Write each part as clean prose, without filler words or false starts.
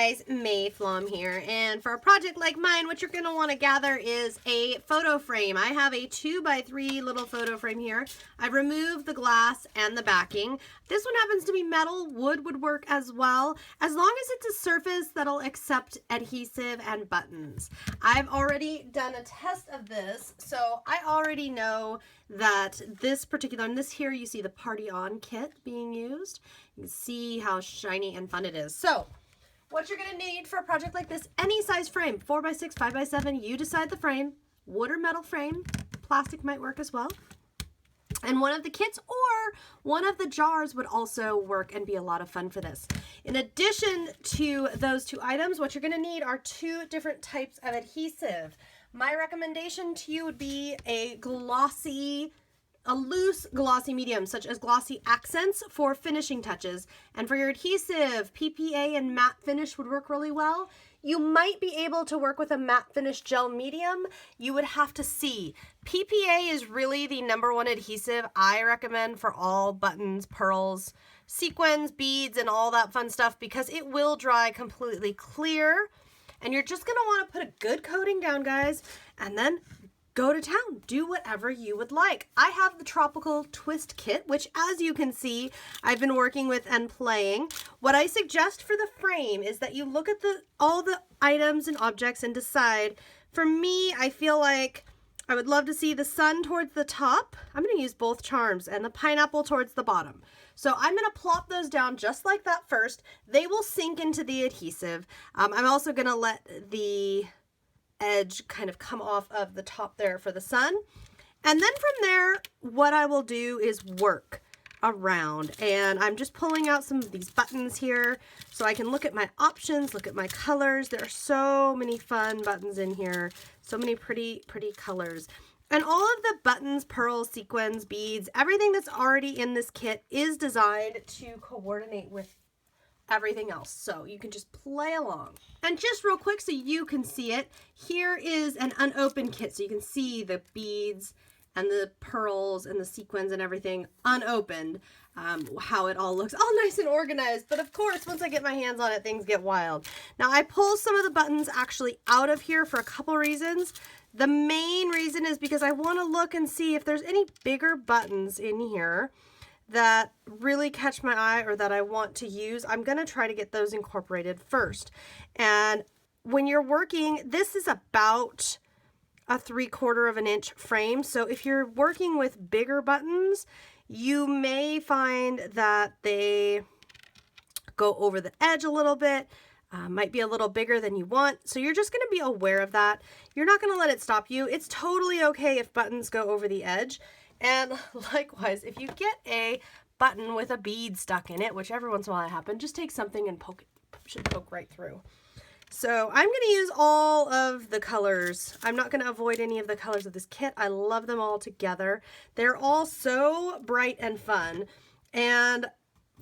guys, Mayflom here, and for a project like mine, what you're going to want to gather is a photo frame. I have a 2x3 little photo frame here. I've removed the glass and the backing. This one happens to be metal. Wood would work as well, as long as it's a surface that'll accept adhesive and buttons. I've already done a test of this, so I already know that this particular, and this here you see the Party On kit being used. You can see how shiny and fun it is. So what you're going to need for a project like this, any size frame, 4x6, 5x7, you decide the frame, wood or metal frame, plastic might work as well. And one of the kits or one of the jars would also work and be a lot of fun for this. In addition to those two items, what you're going to need are two different types of adhesive. My recommendation to you would be a loose glossy medium, such as Glossy Accents for finishing touches. And for your adhesive, PPA and matte finish would work really well. You might be able to work with a matte finish gel medium. You would have to see. PPA is really the #1 adhesive I recommend for all buttons, pearls, sequins, beads, and all that fun stuff, because it will dry completely clear. And you're just gonna wanna put a good coating down, guys, and then go to town. Do whatever you would like. I have the Tropical Twist Kit, which, as you can see, I've been working with and playing. What I suggest for the frame is that you look at all the items and objects and decide. For me, I feel like I would love to see the sun towards the top. I'm going to use both charms, and the pineapple towards the bottom. So I'm going to plop those down just like that first. They will sink into the adhesive. I'm also going to let the edge kind of come off of the top there for the sun. And then from there, what I will do is work around, and I'm just pulling out some of these buttons here so I can look at my options, look at my colors. There are so many fun buttons in here, so many pretty colors. And all of the buttons, pearls, sequins, beads, everything that's already in this kit is designed to coordinate with everything else, so you can just play along. And just real quick so you can see it, here is an unopened kit, so you can see the beads and the pearls and the sequins and everything unopened, how it all looks all nice and organized. But of course, once I get my hands on it, things get wild. Now I pull some of the buttons actually out of here for a couple reasons. The main reason is because I want to look and see if there's any bigger buttons in here that really catch my eye or that I want to use. I'm going to try to get those incorporated first. And when you're working, this is about a 3/4 of an inch frame. So if you're working with bigger buttons, you may find that they go over the edge a little bit, might be a little bigger than you want. So you're just going to be aware of that. You're not going to let it stop you. It's totally okay if buttons go over the edge. And likewise, if you get a button with a bead stuck in it, which every once in a while happens, just take something and poke it. Should poke right through. So I'm going to use all of the colors. I'm not going to avoid any of the colors of this kit. I love them all together. They're all so bright and fun. And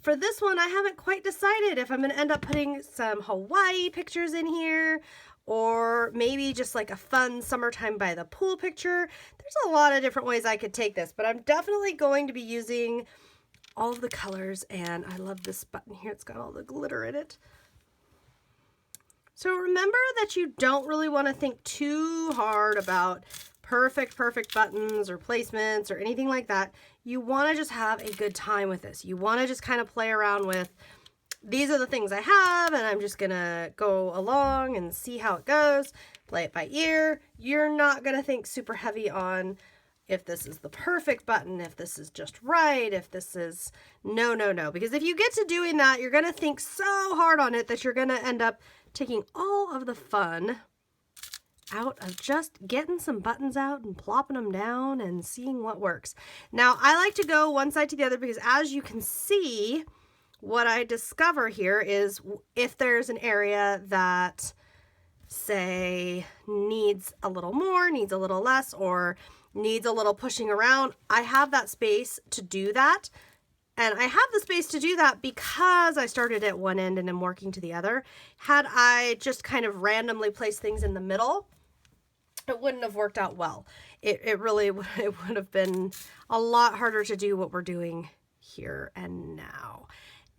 for this one, I haven't quite decided if I'm going to end up putting some Hawaii pictures in here, or maybe just like a fun summertime by the pool picture. There's a lot of different ways I could take this, but I'm definitely going to be using all of the colors. And I love this button here. It's got all the glitter in it. So remember that you don't really want to think too hard about perfect buttons or placements or anything like that. You want to just have a good time with this. You want to just kind of play around with, these are the things I have, and I'm just going to go along and see how it goes, play it by ear. You're not going to think super heavy on if this is the perfect button, if this is just right, if this is no. Because if you get to doing that, you're going to think so hard on it that you're going to end up taking all of the fun out of just getting some buttons out and plopping them down and seeing what works. Now, I like to go one side to the other because, as you can see, what I discover here is if there's an area that, say, needs a little more, needs a little less, or needs a little pushing around, I have that space to do that. And I have the space to do that because I started at one end and am working to the other. Had I just kind of randomly placed things in the middle, it wouldn't have worked out well. It would have been a lot harder to do what we're doing here and now.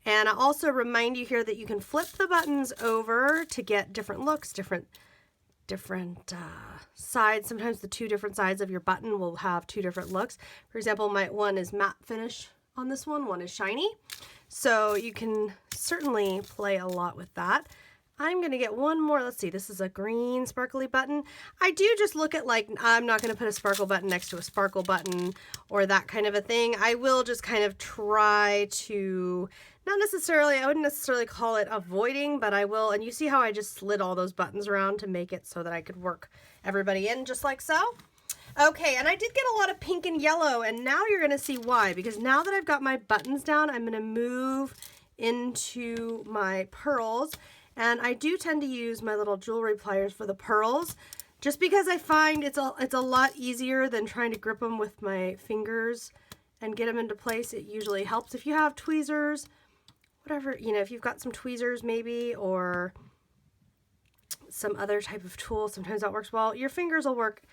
And I also remind you here that you can flip the buttons over to get different looks, different sides. Sometimes the two different sides of your button will have two different looks. For example, one is matte finish on this one is shiny. So you can certainly play a lot with that. I'm going to get one more. Let's see, this is a green sparkly button. I do just look at, like, I'm not going to put a sparkle button next to a sparkle button or that kind of a thing. I will just kind of try to, not necessarily, I wouldn't necessarily call it avoiding, but I will. And you see how I just slid all those buttons around to make it so that I could work everybody in just like so. Okay, and I did get a lot of pink and yellow, and now you're going to see why. Because now that I've got my buttons down, I'm going to move into my pearls. And I do tend to use my little jewelry pliers for the pearls, just because I find it's a lot easier than trying to grip them with my fingers and get them into place. It usually helps if you have tweezers, whatever, you know, if you've got some tweezers maybe, or some other type of tool, sometimes that works well. Your fingers will work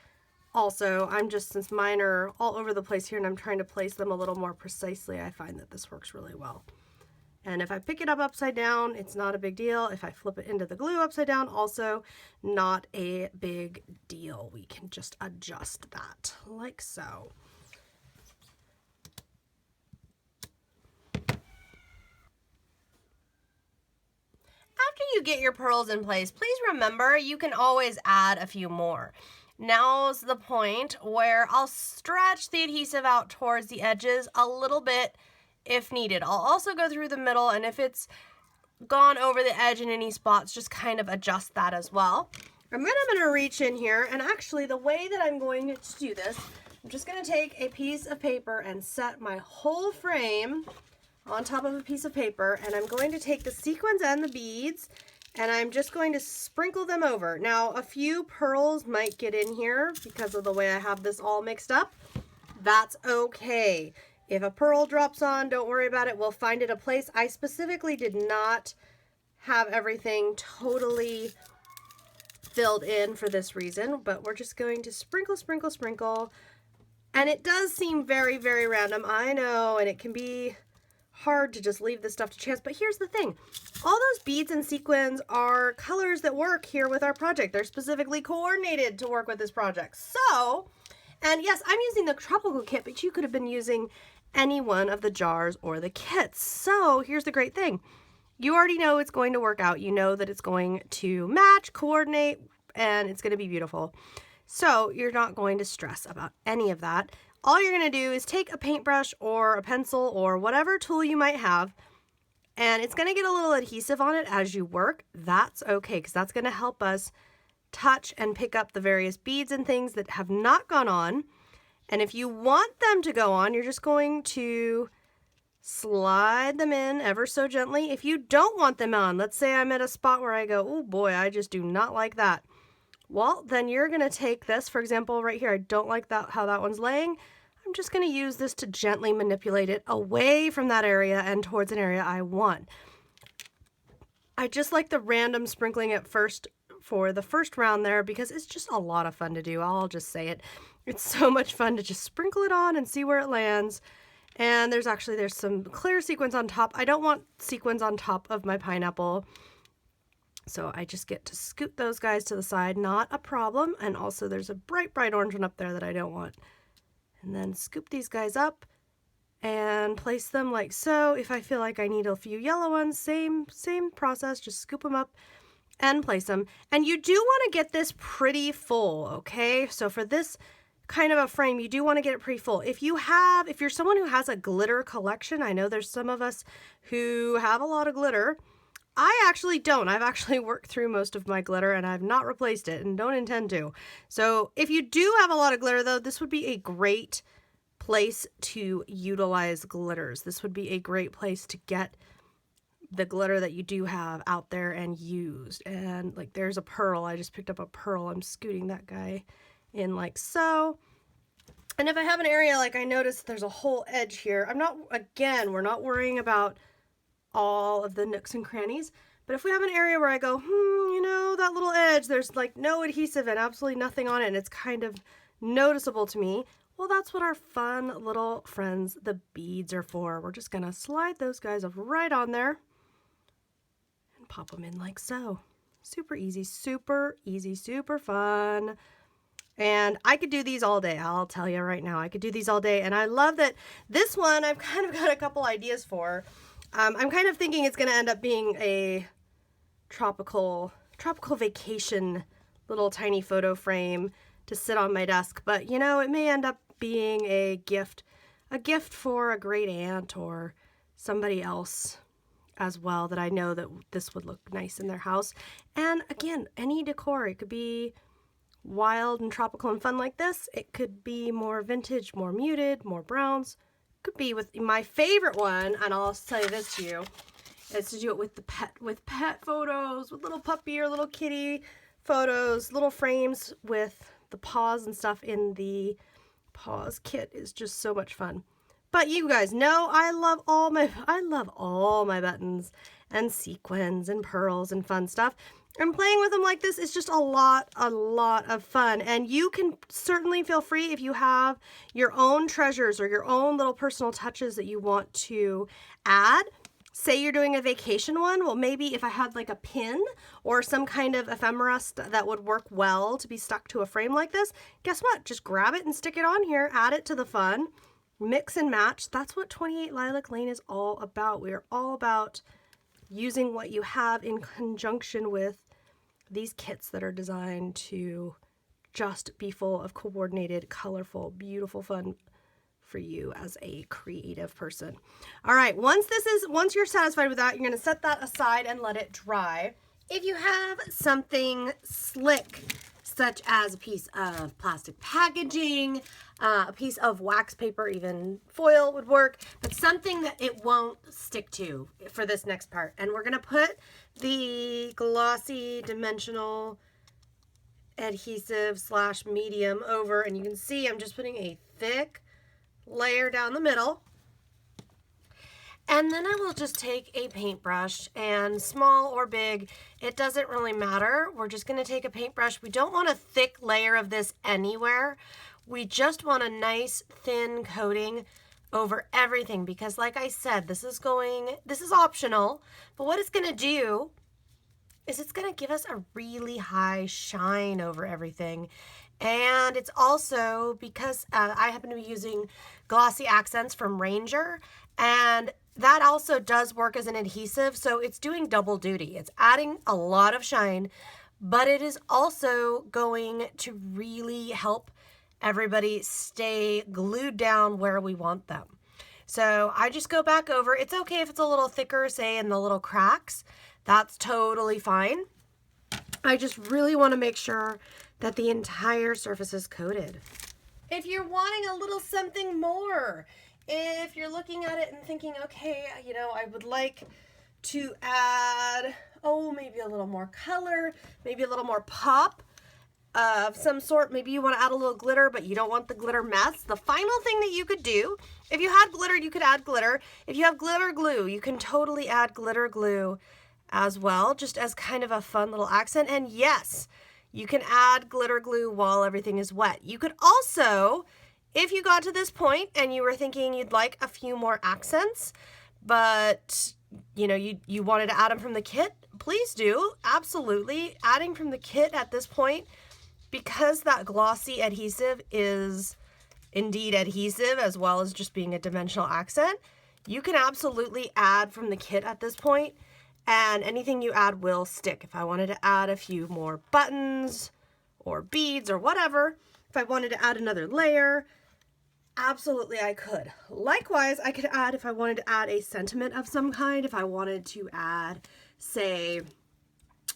also. Since mine are all over the place here and I'm trying to place them a little more precisely, I find that this works really well. And if I pick it up upside down, it's not a big deal. If I flip it into the glue upside down, also not a big deal. We can just adjust that like so. After you get your pearls in place, please remember you can always add a few more. Now's the point where I'll stretch the adhesive out towards the edges a little bit if needed. I'll also go through the middle, and if it's gone over the edge in any spots, just kind of adjust that as well. And then I'm going to reach in here, and actually the way that I'm going to do this, I'm just going to take a piece of paper and set my whole frame on top of a piece of paper, and I'm going to take the sequins and the beads, and I'm just going to sprinkle them over. Now, a few pearls might get in here because of the way I have this all mixed up. That's okay. If a pearl drops on, don't worry about it. We'll find it a place. I specifically did not have everything totally filled in for this reason, but we're just going to sprinkle, sprinkle, sprinkle. And it does seem very, very random, I know, and it can be hard to just leave this stuff to chance. But here's the thing. All those beads and sequins are colors that work here with our project. They're specifically coordinated to work with this project. So, and yes, I'm using the tropical kit, but you could have been using any one of the jars or the kits. So here's the great thing. You already know it's going to work out. You know that it's going to match, coordinate, and it's going to be beautiful. So you're not going to stress about any of that. All you're going to do is take a paintbrush or a pencil or whatever tool you might have, and it's going to get a little adhesive on it as you work. That's okay, because that's going to help us touch and pick up the various beads and things that have not gone on. And if you want them to go on, you're just going to slide them in ever so gently. If you don't want them on, let's say I'm at a spot where I go, oh boy, I just do not like that. Well, then you're going to take this, for example, right here. I don't like that how that one's laying. I'm just going to use this to gently manipulate it away from that area and towards an area I want. I just like the random sprinkling at first for the first round there because it's just a lot of fun to do. I'll just say it. It's so much fun to just sprinkle it on and see where it lands. And there's some clear sequins on top. I don't want sequins on top of my pineapple. So I just get to scoot those guys to the side, not a problem. And also there's a bright, bright orange one up there that I don't want. And then scoop these guys up and place them like so. If I feel like I need a few yellow ones, same process, just scoop them up and place them. And you do want to get this pretty full, okay? So for this kind of a frame, you do want to get it pretty full. If you're someone who has a glitter collection, I know there's some of us who have a lot of glitter. I actually don't. I've actually worked through most of my glitter and I've not replaced it and don't intend to. So if you do have a lot of glitter though, this would be a great place to utilize glitters. This would be a great place to get the glitter that you do have out there and used. And like there's a pearl. I just picked up a pearl. I'm scooting that guy in like so. And if I have an area like I noticed there's a whole edge here, we're not worrying about all of the nooks and crannies, but if we have an area where I go, you know, that little edge, there's like no adhesive and absolutely nothing on it, and it's kind of noticeable to me, Well, that's what our fun little friends, the beads, are for. We're just gonna slide those guys right on there and pop them in like so. Super easy, super fun. And I could do these all day. I'll tell you right now, I could do these all day. And I love that this one I've kind of got a couple ideas for. I'm kind of thinking it's gonna end up being a tropical vacation little tiny photo frame to sit on my desk, but you know, it may end up being a gift for a great aunt or somebody else as well that I know that this would look nice in their house. And again, any decor, it could be wild and tropical and fun like this. It could be more vintage, more muted, more browns. Could be with my favorite one, and I'll say this to you, is to do it with pet photos, with little puppy or little kitty photos, little frames with the paws and stuff in the paws kit is just so much fun. But you guys know I love all my buttons and sequins and pearls and fun stuff. And playing with them like this is just a lot of fun. And you can certainly feel free if you have your own treasures or your own little personal touches that you want to add. Say you're doing a vacation one, well, maybe if I had like a pin or some kind of ephemera that would work well to be stuck to a frame like this, guess what? Just grab it and stick it on here, add it to the fun, mix and match. That's what 28 Lilac Lane is all about. We are all about using what you have in conjunction with these kits that are designed to just be full of coordinated, colorful, beautiful fun for you as a creative person. All right, once you're satisfied with that, you're going to set that aside and let it dry. If you have something slick, such as a piece of plastic packaging, a piece of wax paper, even foil would work, but something that it won't stick to for this next part. And we're going to put the glossy dimensional adhesive / medium over, and you can see I'm just putting a thick layer down the middle. And then I will just take a paintbrush, and small or big, it doesn't really matter. We're just going to take a paintbrush. We don't want a thick layer of this anywhere. We just want a nice thin coating over everything, because like I said, this is optional, but what it's going to do is it's going to give us a really high shine over everything. And it's also because I happen to be using glossy accents from Ranger, and that also does work as an adhesive, so it's doing double duty. It's adding a lot of shine, but it is also going to really help everybody stay glued down where we want them. So I just go back over. It's okay if it's a little thicker, say in the little cracks. That's totally fine. I just really want to make sure that the entire surface is coated. If you're wanting a little something more, if you're looking at it and thinking, okay, you know, I would like to add, maybe a little more color, maybe a little more pop of some sort. Maybe you want to add a little glitter, but you don't want the glitter mess. The final thing that you could do, if you had glitter, you could add glitter. If you have glitter glue, you can totally add glitter glue as well, just as kind of a fun little accent. And yes, you can add glitter glue while everything is wet. You could also, if you got to this point and you were thinking you'd like a few more accents, but you know, you wanted to add them from the kit, please do. Absolutely. Adding from the kit at this point, because that glossy adhesive is indeed adhesive as well as just being a dimensional accent, you can absolutely add from the kit at this point, and anything you add will stick. If I wanted to add a few more buttons or beads or whatever, if I wanted to add another layer, absolutely I could. Likewise, I could add, if I wanted to add a sentiment of some kind, if I wanted to add, say,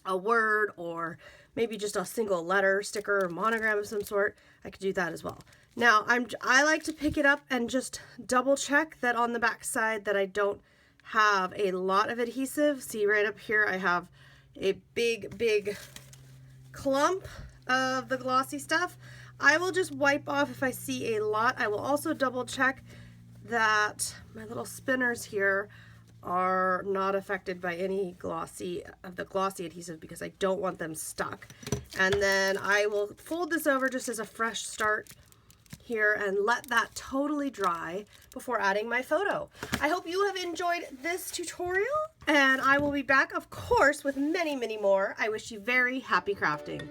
a word or maybe just a single letter, sticker, or monogram of some sort, I could do that as well. Now, I like to pick it up and just double check that on the back side that I don't have a lot of adhesive. See right up here, I have a big clump of the glossy stuff. I will just wipe off if I see a lot. I will also double check that my little spinners here are not affected by any glossy adhesive, because I don't want them stuck. And then I will fold this over just as a fresh start here and let that totally dry before adding my photo. I hope you have enjoyed this tutorial, and I will be back, of course, with many, many more. I wish you very happy crafting.